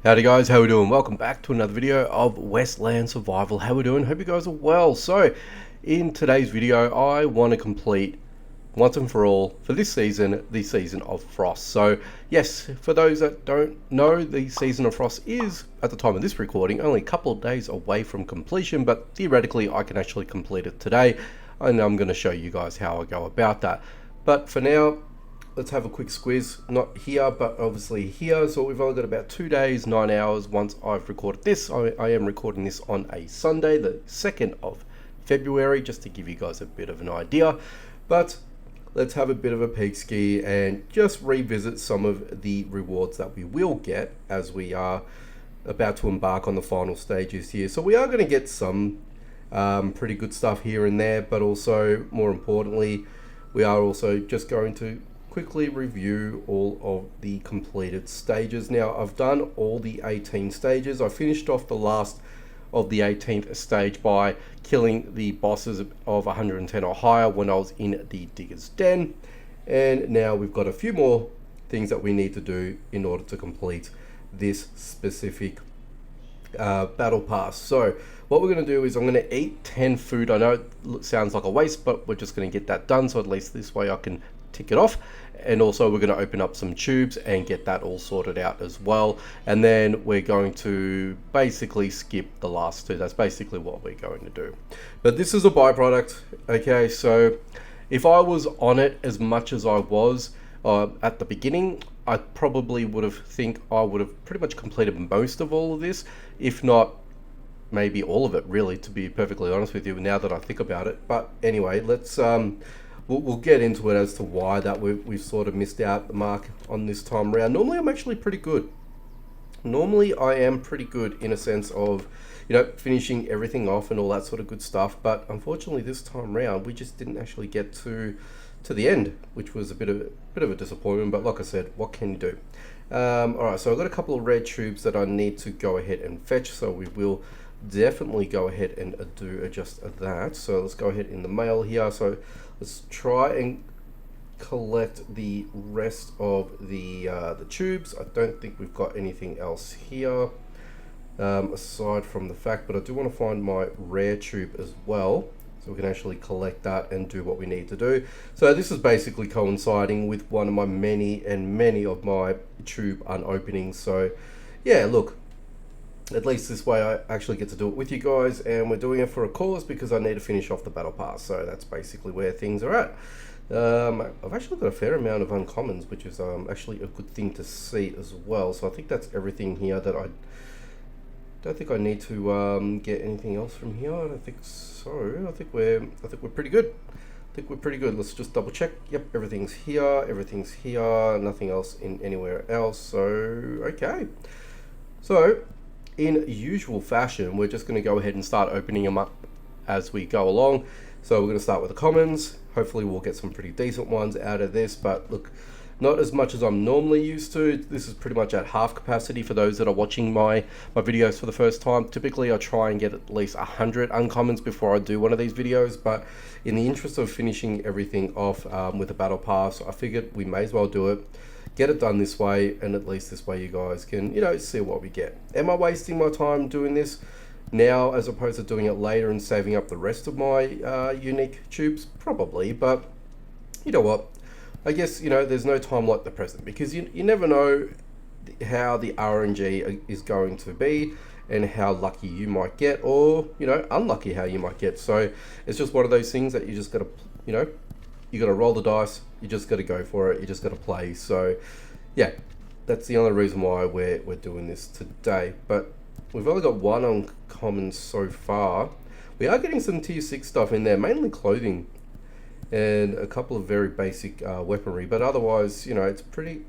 Howdy guys, how we doing? Welcome back to another video of Westland Survival. How we doing? Hope you guys are well. So, in today's video, I want to complete once and for all for this season, the Season of Frost. So, yes, for those that don't know, the Season of Frost is, at the time of this recording, only a couple of days away from completion, but theoretically I can actually complete it today, and I'm going to show you guys how I go about that. But for now, let's have a quick squiz, not here, but obviously here. So we've only got about 2 days, 9 hours once I've recorded this. I am recording this on a Sunday, the 2nd of February, just to give you guys a bit of an idea. But let's have a bit of a peek ski and just revisit some of the rewards that we will get as we are about to embark on the final stages here. So we are going to get some pretty good stuff here and there, but also, more importantly, we are also just going to quickly review all of the completed stages. Now, I've done all the 18 stages. I finished off the last of the 18th stage by killing the bosses of 110 or higher when I was in the Digger's Den. And now we've got a few more things that we need to do in order to complete this specific battle pass. So what we're going to do is I'm going to eat 10 food. I know it sounds like a waste, but we're just going to get that done, so at least this way I can tick it off. And also we're going to open up some tubes and get that all sorted out as well, and then we're going to basically skip the last two. That's basically what we're going to do. But this is a byproduct. Okay, so if I was on it as much as I was at the beginning, I probably would have pretty much completed most of all of this, if not maybe all of it, really, to be perfectly honest with you, now that I think about it. But anyway, let's we'll get into it as to why that we've sort of missed out the mark on this time around. Normally I'm actually pretty good. Normally I am pretty good in a sense of, you know, finishing everything off and all that sort of good stuff, but unfortunately this time around we just didn't actually get to the end, which was a bit of a disappointment. But like I said, what can you do? Alright, so I've got a couple of red tubes that I need to go ahead and fetch, so we will definitely go ahead and do just that. So let's go ahead in the mail here. So let's try and collect the rest of the tubes. I don't think we've got anything else here aside from the fact, but I do want to find my rare tube as well, so we can actually collect that and do what we need to do. So this is basically coinciding with one of my many of my tube unopenings. So yeah, look, at least this way I actually get to do it with you guys, and we're doing it for a cause because I need to finish off the battle pass. So that's basically where things are at. I've actually got a fair amount of uncommons, which is actually a good thing to see as well. So I think that's everything here. That I don't think I need to get anything else from here. I don't think so. I think we're pretty good. Let's just double check. Yep, everything's here. Nothing else in anywhere else. So okay. So in usual fashion, we're just going to go ahead and start opening them up as we go along. So we're going to start with the commons. Hopefully we'll get some pretty decent ones out of this, but look, not as much as I'm normally used to. This is pretty much at half capacity for those that are watching my videos for the first time. Typically I try and get at least 100 uncommons before I do one of these videos, but in the interest of finishing everything off with the battle pass, I figured we may as well do it. Get it done this way, and at least this way you guys can, you know, see what we get. Am I wasting my time doing this now as opposed to doing it later and saving up the rest of my unique tubes? Probably, but you know what? I guess, you know, there's no time like the present, because you never know how the RNG is going to be and how lucky you might get, or, you know, unlucky how you might get. So it's just one of those things that you just got to, you know, you got to roll the dice, you just got to go for it, you just got to play. So yeah, that's the only reason why we're doing this today. But we've only got one uncommon so far. We are getting some tier 6 stuff in there, mainly clothing and a couple of very basic weaponry, but otherwise, you know, it's pretty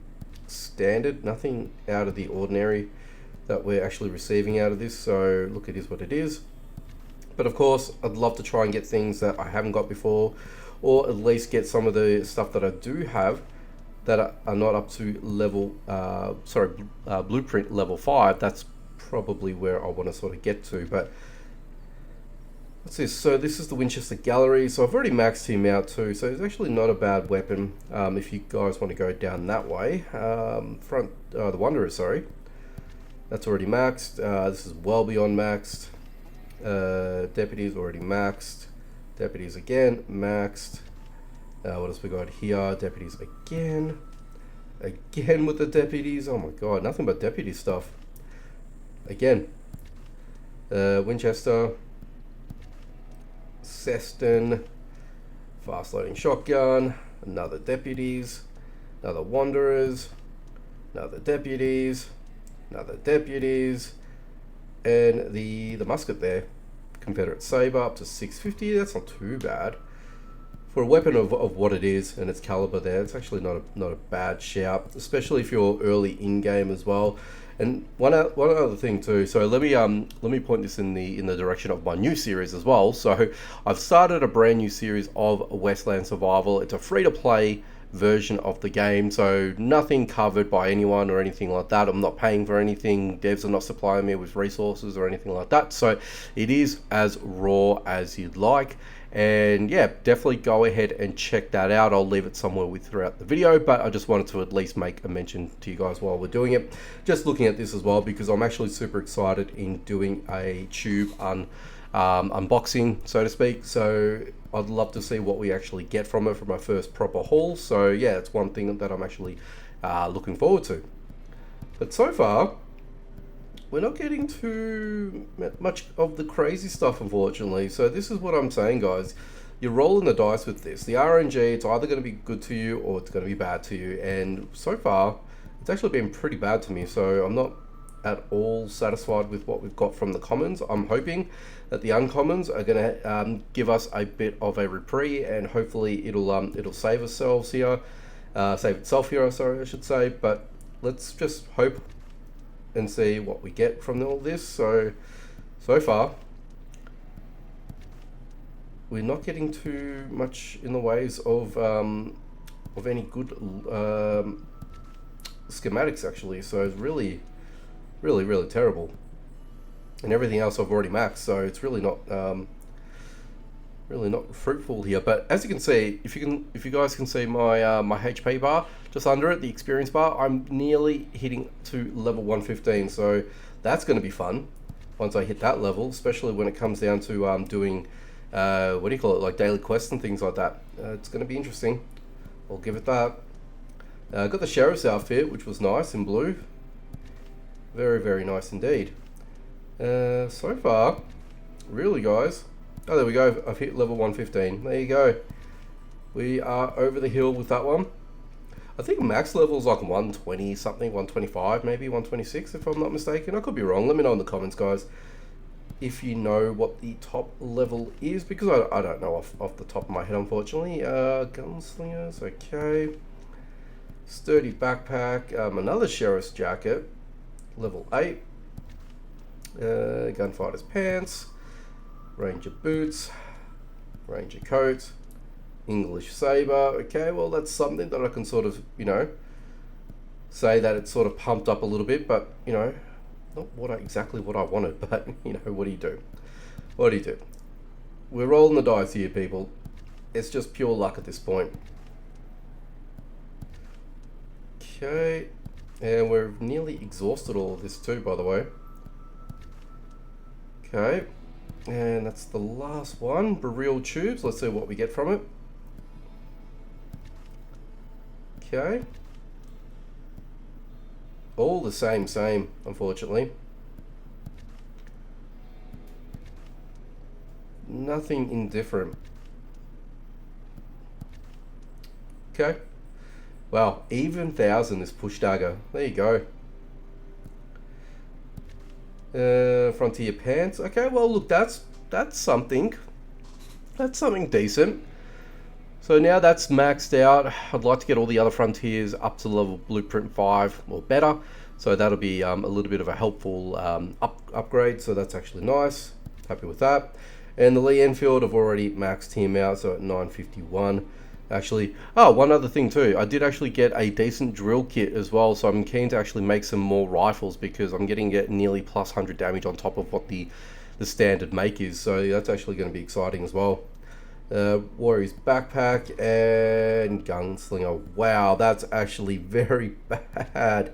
standard, nothing out of the ordinary that we're actually receiving out of this. So look, it is what it is. But of course, I'd love to try and get things that I haven't got before, or at least get some of the stuff that I do have that are not up to level, blueprint level 5. That's probably where I want to sort of get to. But what's this? So this is the Winchester Gallery. So I've already maxed him out too. So it's actually not a bad weapon if you guys want to go down that way. The Wanderer, sorry. That's already maxed. This is well beyond maxed. Deputies already maxed. Deputies again, maxed. What else we got here? Deputies again. Again with the deputies. Oh my god, nothing but deputy stuff. Again. Winchester. Seston. Fast loading shotgun. Another deputies. Another wanderers. Another deputies. Another deputies. And the musket there. Confederate saber up to 650. That's not too bad. For a weapon of what it is and its caliber there, it's actually not a bad shout, especially if you're early in game as well. And one other thing too. So let me point this in the direction of my new series as well. So I've started a brand new series of Westland Survival. It's a free-to-play version of the game, so nothing covered by anyone or anything like that. I'm not paying for anything. Devs are not supplying me with resources or anything like that. So it is as raw as you'd like. And yeah, definitely go ahead and check that out. I'll leave it somewhere throughout the video, but I just wanted to at least make a mention to you guys while we're doing it. Just looking at this as well, because I'm actually super excited in doing a tube unboxing, so to speak. So I'd love to see what we actually get from it for my first proper haul. So yeah, it's one thing that I'm actually looking forward to. But so far, we're not getting too much of the crazy stuff, unfortunately. So this is what I'm saying, guys. You're rolling the dice with this. The RNG, it's either going to be good to you or it's going to be bad to you. And so far, it's actually been pretty bad to me. So I'm not at all satisfied with what we've got from the commons. I'm hoping that the uncommons are going to give us a bit of a reprieve, and hopefully it'll save itself here. Sorry, I should say. But let's just hope and see what we get from all this. So far, we're not getting too much in the ways of any good schematics actually. So it's really terrible. And everything else I've already maxed, so it's really not fruitful here. But as you can see, if you guys can see my my HP bar just under it, the experience bar, I'm nearly hitting to level 115. So that's going to be fun once I hit that level, especially when it comes down to doing what do you call it, like daily quests and things like that. It's going to be interesting. I'll give it that. Got the sheriff's outfit, which was nice in blue. Very nice indeed. So far, really, guys. Oh, there we go. I've hit level 115. There you go. We are over the hill with that one. I think max level is like 120 something, 125 maybe, 126 if I'm not mistaken. I could be wrong. Let me know in the comments, guys, if you know what the top level is, because I don't know off the top of my head, unfortunately. Gunslingers, okay. Sturdy backpack, another sheriff's jacket, level 8. Gunfighter's pants, ranger boots, ranger coat, English saber. Okay, well that's something that I can sort of, say that it's sort of pumped up a little bit, but not exactly what I wanted. But what do you do? What do you do? We're rolling the dice here, people. It's just pure luck at this point. Okay, and we're nearly exhausted all of this too, by the way. Okay, and that's the last one, Barrel Tubes. Let's see what we get from it. Okay. All the same, unfortunately. Nothing indifferent. Okay. Wow, even 1,000 is push dagger. There you go. Frontier pants. Okay, well look, that's something. That's something decent. So now that's maxed out. I'd like to get all the other frontiers up to level blueprint 5 or better. So that'll be a little bit of a helpful upgrade. So that's actually nice. Happy with that. And the Lee Enfield, I've already maxed him out, so at 951. Actually, one other thing too, I did actually get a decent drill kit as well, so I'm keen to actually make some more rifles, because I'm getting nearly plus 100 damage on top of what the standard make is, so that's actually going to be exciting as well. Warrior's backpack and gunslinger. Wow, that's actually very bad.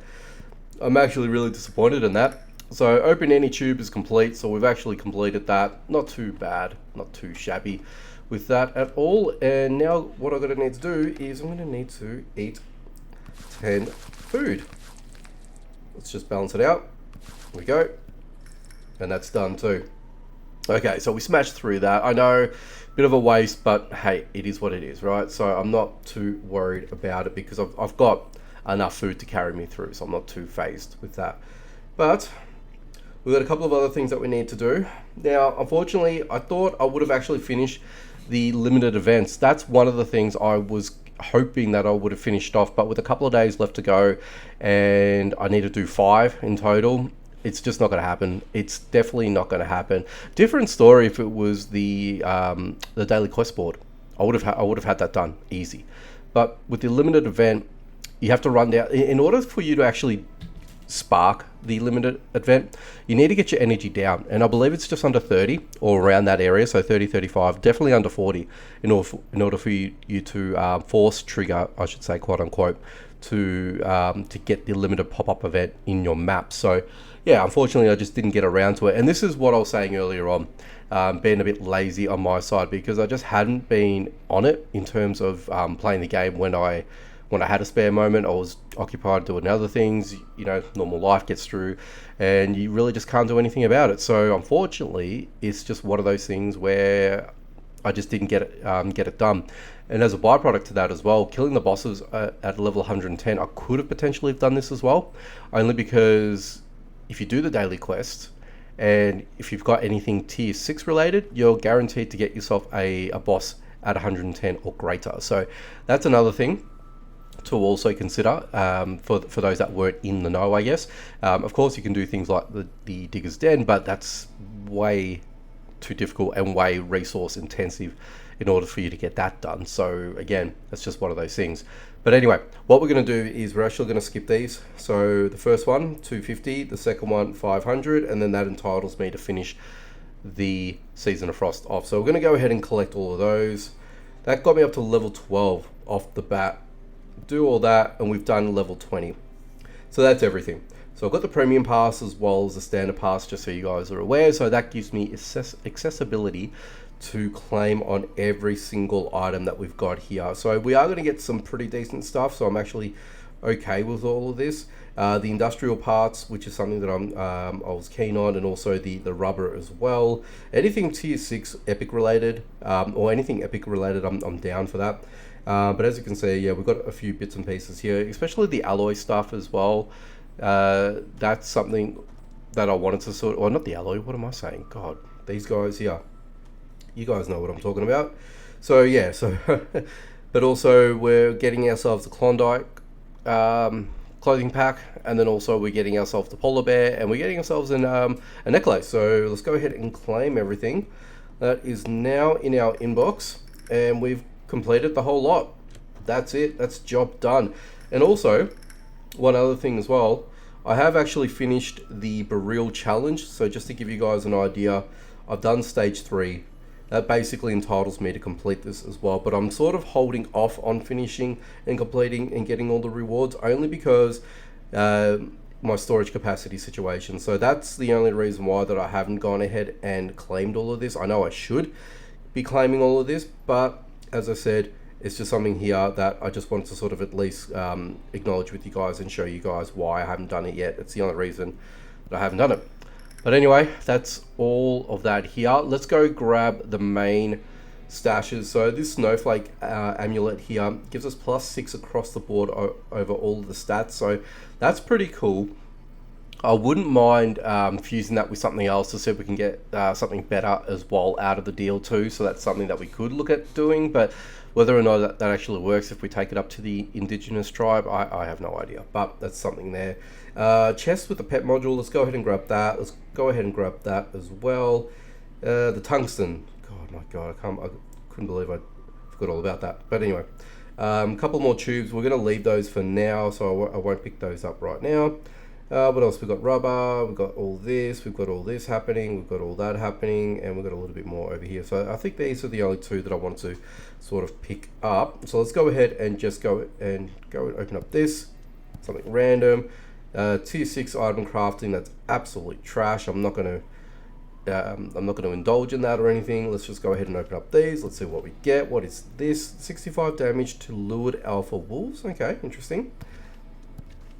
I'm actually really disappointed in that. So open any tube is complete, so we've actually completed that. Not too bad, not too shabby with that at all. And now what I'm going to need to do is I'm going to need to eat 10 food. Let's just balance it out. There we go. And that's done too. Okay, so we smashed through that. I know, bit of a waste, but hey, it is what it is, right? So I'm not too worried about it because I've got enough food to carry me through, so I'm not too phased with that. But we've got a couple of other things that we need to do. Now, unfortunately, I thought I would have actually finished the limited events. That's one of the things I was hoping that I would have finished off, but with a couple of days left to go and I need to do 5 in total, it's just not going to happen. It's definitely not going to happen. Different story if it was the daily quest board. I would have had that done easy. But with the limited event, you have to run down. In order for you to actually spark the limited event, you need to get your energy down, and I believe it's just under 30 or around that area, so 30, 35, definitely under 40 in order for you to force trigger, I should say, quote unquote, to get the limited pop-up event in your map. So yeah, unfortunately I just didn't get around to it, and this is what I was saying earlier on, being a bit lazy on my side because I just hadn't been on it in terms of playing the game when I had a spare moment. I was occupied doing other things, you know, normal life gets through and you really just can't do anything about it. So unfortunately, it's just one of those things where I just didn't get it done. And as a byproduct to that as well, killing the bosses at level 110, I could have potentially done this as well, only because if you do the daily quest and if you've got anything tier 6 related, you're guaranteed to get yourself a boss at 110 or greater. So that's another thing to also consider for those that weren't in the know, I guess. Of course, you can do things like the Digger's Den, but that's way too difficult and way resource intensive in order for you to get that done. So again, that's just one of those things. But anyway, what we're going to do is we're actually going to skip these. So the first one, 250, the second one, 500, and then that entitles me to finish the Season of Frost off. So we're going to go ahead and collect all of those. That got me up to level 12 off the bat. Do all that, and we've done level 20. So that's everything. So I've got the premium pass as well as the standard pass, just so you guys are aware. So that gives me accessibility to claim on every single item that we've got here. So we are going to get some pretty decent stuff, so I'm actually okay with all of this. The industrial parts, which is something that I was keen on, and also the rubber as well. Anything tier 6 epic related, or anything epic related, I'm down for that. But as you can see, yeah, we've got a few bits and pieces here, especially the alloy stuff as well. That's something that I wanted to sort of, well, not the alloy, what am I saying? God, these guys here. You guys know what I'm talking about. So yeah, but also we're getting ourselves the Klondike clothing pack, and then also we're getting ourselves the polar bear, and we're getting ourselves a necklace. So let's go ahead and claim everything. That is now in our inbox, and we've completed the whole lot. That's it. That's job done. And also, one other thing as well, I have actually finished the Barrel Challenge. So just to give you guys an idea, I've done stage 3. That basically entitles me to complete this as well, but I'm sort of holding off on finishing and completing and getting all the rewards only because my storage capacity situation. So that's the only reason why that I haven't gone ahead and claimed all of this. I know I should be claiming all of this, but as I said, it's just something here that I just want to sort of at least acknowledge with you guys and show you guys why I haven't done it yet. It's the only reason that I haven't done it. But anyway, that's all of that here. Let's go grab the main stashes. So this snowflake amulet here gives us +6 across the board over all of the stats. So that's pretty cool. I wouldn't mind fusing that with something else to see if we can get something better as well out of the deal too. So that's something that we could look at doing, but whether or not that actually works if we take it up to the indigenous tribe, I have no idea, but that's something there. Chest with the pet module, let's go ahead and grab that. Let's go ahead and grab that as well. The tungsten, God, my God, I couldn't believe I forgot all about that. But anyway, a couple more tubes. We're going to leave those for now, so I won't pick those up right now. What else? We've got rubber, we've got all this, we've got all this happening, we've got all that happening, and we've got a little bit more over here. So I think these are the only two that I want to sort of pick up. So let's go ahead and just go and open up this, something random. Tier 6 item crafting, that's absolute trash. I'm not going to indulge in that or anything. Let's just go ahead and open up these. Let's see what we get. What is this? 65 damage to lured alpha wolves. Okay, interesting.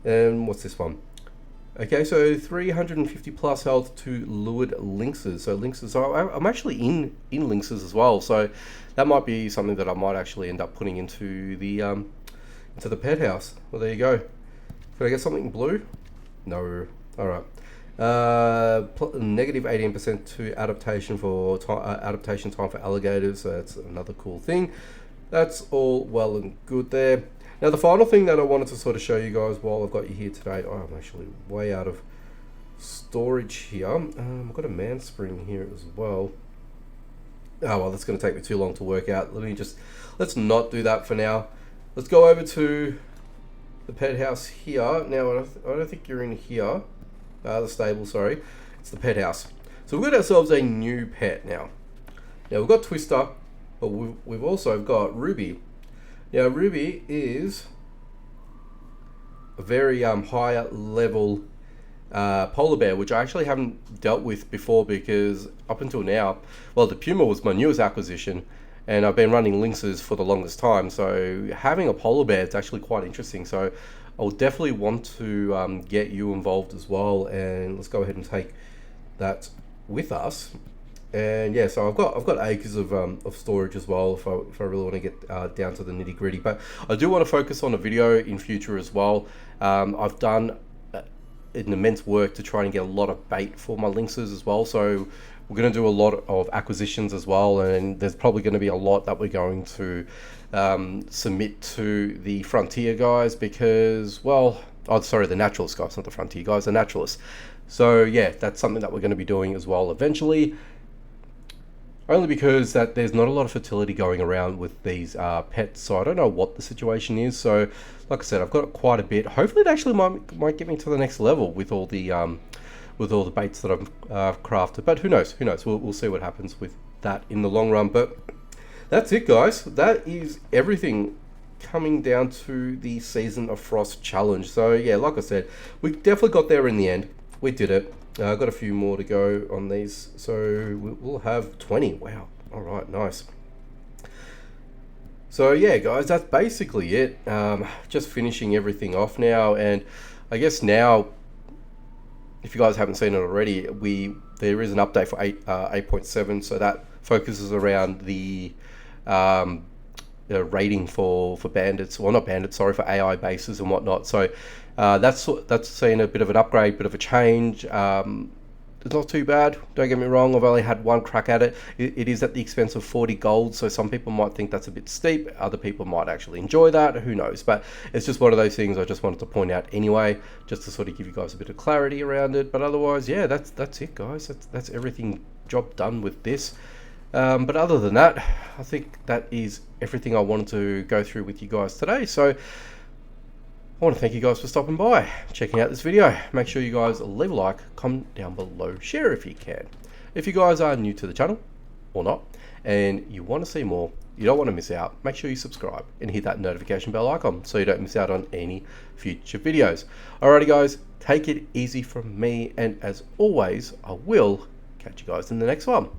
And what's this one? Okay, so 350 plus health to lured lynxes. So lynxes, I'm actually in lynxes as well. So that might be something that I might actually end up putting into the pet house. Well, there you go. Could I get something blue? No. All right. Negative 18% to adaptation for adaptation time for alligators. So that's another cool thing. That's all well and good there. Now the final thing that I wanted to sort of show you guys while I've got you here today. Oh, I'm actually way out of storage here. I've got a man spring here as well. Oh well, that's going to take me too long to work out. Let's not do that for now. Let's go over to the pet house here. Now I don't think you're in here. The stable, sorry. It's the pet house. So we've got ourselves a new pet now. Now we've got Twister, but we've also got Ruby. Now Ruby is a very higher level polar bear, which I actually haven't dealt with before because up until now, well, the Puma was my newest acquisition and I've been running lynxes for the longest time. So having a polar bear is actually quite interesting. So I'll definitely want to get you involved as well, and let's go ahead and take that with us. And yeah, so I've got acres of storage as well if I really want to get down to the nitty gritty. But I do want to focus on a video in future as well. I've done an immense work to try and get a lot of bait for my lynxes as well. So we're going to do a lot of acquisitions as well, and there's probably going to be a lot that we're going to submit to the Frontier guys because, well, oh sorry, the Naturalist guys, not the Frontier guys, the Naturalists. So yeah, that's something that we're going to be doing as well eventually. Only because that there's not a lot of fertility going around with these pets, so I don't know what the situation is. So, like I said, I've got quite a bit. Hopefully, it actually might get me to the next level with all the baits that I've crafted. But who knows? Who knows? We'll see what happens with that in the long run. But that's it, guys. That is everything coming down to the Season of Frost challenge. So yeah, like I said, we definitely got there in the end. We did it. I've got a few more to go on these, so we'll have 20. Wow. All right, nice. So yeah, guys, that's basically it. Just finishing everything off now, and I guess now, if you guys haven't seen it already, there is an update for 8.7, so that focuses around the rating for bandits, well, not bandits, sorry, for AI bases and whatnot. So that's seen a bit of an upgrade, bit of a change. It's not too bad, don't get me wrong. I've only had one crack at it. It is at the expense of 40 gold, so some people might think that's a bit steep. Other people might actually enjoy that, who knows. But it's just one of those things I just wanted to point out anyway, just to sort of give you guys a bit of clarity around it. But otherwise, yeah, that's it, guys. That's everything job done with this. But other than that, I think that is everything I wanted to go through with you guys today. So I want to thank you guys for stopping by, checking out this video. Make sure you guys leave a like, comment down below, share if you can. If you guys are new to the channel, or not, and you want to see more, you don't want to miss out, make sure you subscribe and hit that notification bell icon so you don't miss out on any future videos. Alrighty guys, take it easy from me, and as always, I will catch you guys in the next one.